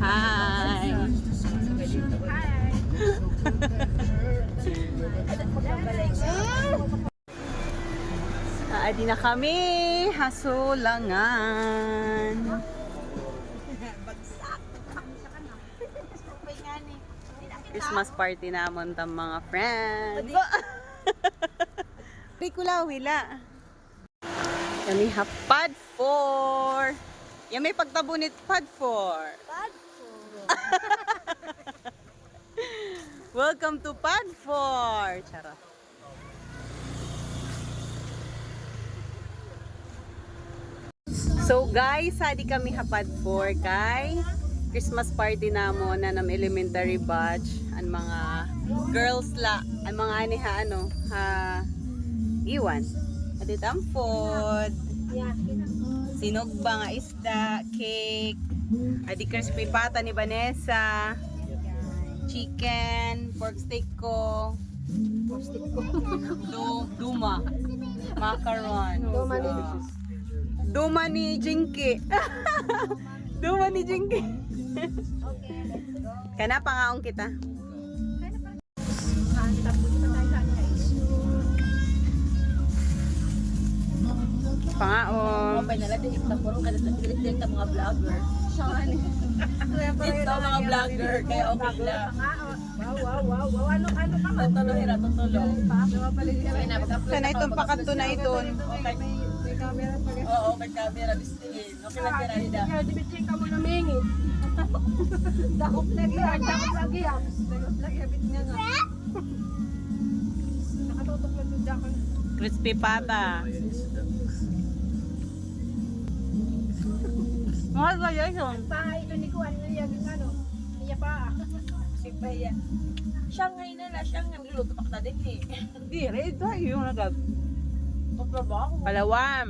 Hi! Adi na kami, hasulangan. Christmas party namon tam mga friends. Pikula wila. Kami hapad 4. Yan may pagtabunit pad 4. Pad 4. Welcome to pad 4. Charot. So guys, hadi kami hapad 4 kay Christmas party namo na nam elementary batch ang mga girls la ang mga ani ha ano ha iwan adi tampod sinugba nga isda cake adi crispy pata ni Vanessa chicken pork steak ko duma macaron duma ni Jinky duma ni Jinky kana pangaong kita pangaong Okay na lang din ito puro kada din ta mga vlogger. Ito mga vlogger kaya okay lang. Wow. Ano ka ba? Tulo hira tulo. sana itong pakanto na iton Okay. May camera pa. Oo, may camera bistiin. Okay lang kira hida. Kaya dibitin ka mo na mingi. Dakop lagi yan. Dakop lagi habit nga nga. Nakatutok lang yung jacket. crispy pata mga kaya yun Pa, ito ni Kuan na yan yung ano. Niya pa. Si Paya. Shanghai na la, Shanghai luluto pa din eh. di red tayo yung nagag Pagtrabaho. palawam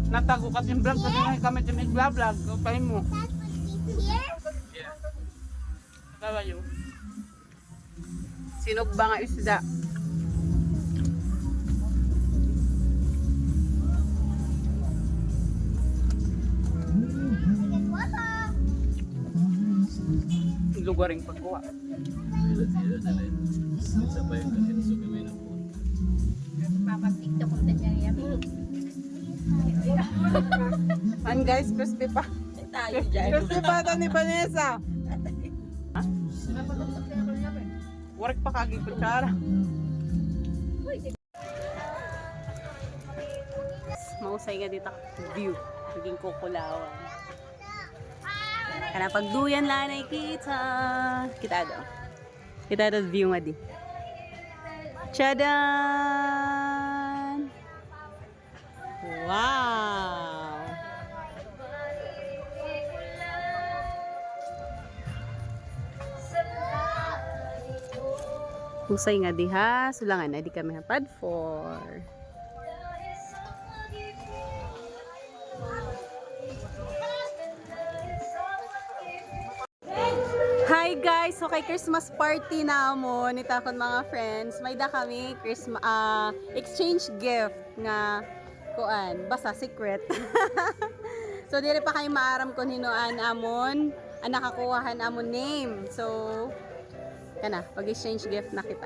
natago ka yung vlog kasi may kami yung vlog kapain mo kawayo sinugba nga isda lugaring pagkuha Papatik na punta niya yan. and guys crispy pa Tayo dyan. crispy pata ni Vanessa work pa kaging kutsara mausay nga dito view naging kukulawan kana pagduyan lang ay kita do view nga di chadan wow usay nga diha sulangan na di kami hapad 4. Hi guys! So kay Christmas party na mo nita kon mga friends, may da kami Christmas exchange gift nga kuan, basta secret. So dire pa kay maaram kon hinuan amon, ang nakakuhahan amon name. So kana, pag-exchange gift na kita.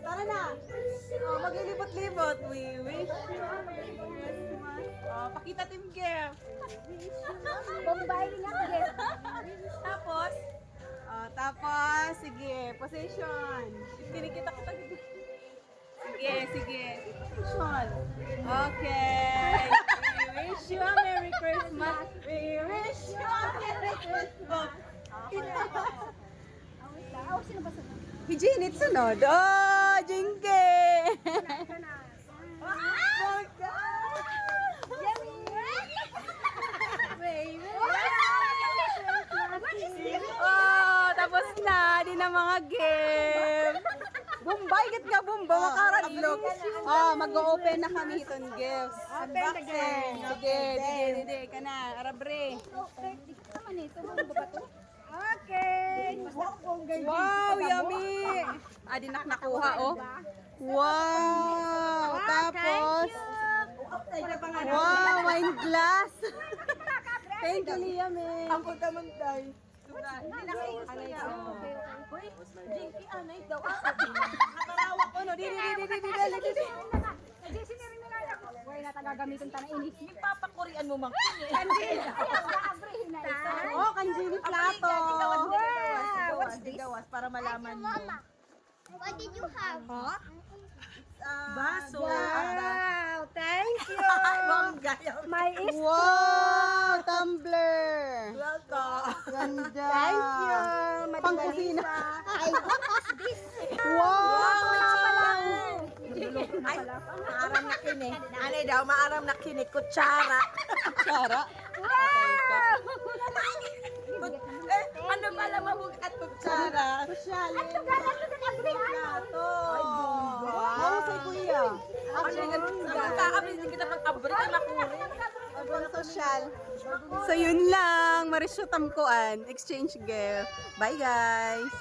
Tara na! Oh, maglilibot-libot. We wish you a Merry Christmas. Oh, pakita team gift. Bombay niya gift. Tapos, sige, position. Kinikita kita dito. Sige. Position. Okay. We wish you a Merry Christmas. We wish you a Merry Christmas. Sino ba sa? Hijinit sunod. Oh, Jinky! Oh, oh, tapos na. Di na mga gift. Bombay, git nga bomba. Makaradlok. Oh, mag-o-open na kami itong gifts. Unboxing. Sige. Ka na. Arabre. Okay. Wow, yummy! Adinak nakuha, oh. Wow! Tapos, wow, wine glass. Thank you, Liam, eh. Ako naman tayo. Natarawak ko, no? Di. Ipapakurian mo mang Oh, kanjili plato. What's this? Para malaman mo. What did you have? Baso. Wow, thank you. Bongga. My is Wow, tumbler. Welcome. Ganda. Thank you. Pang kusina. Wow! Wow. Ay, maaram na kini. Ano daw, maaram na kini. Kutsara. Sara. Patay ka. Ano pala mabugat kutsara? Sosyal. Plato. Wow, sa kuya. Hindi kita pag-abri ka makuri. Pang sosyal. So yun lang, marisyo tamkuan, exchange gift. Bye guys!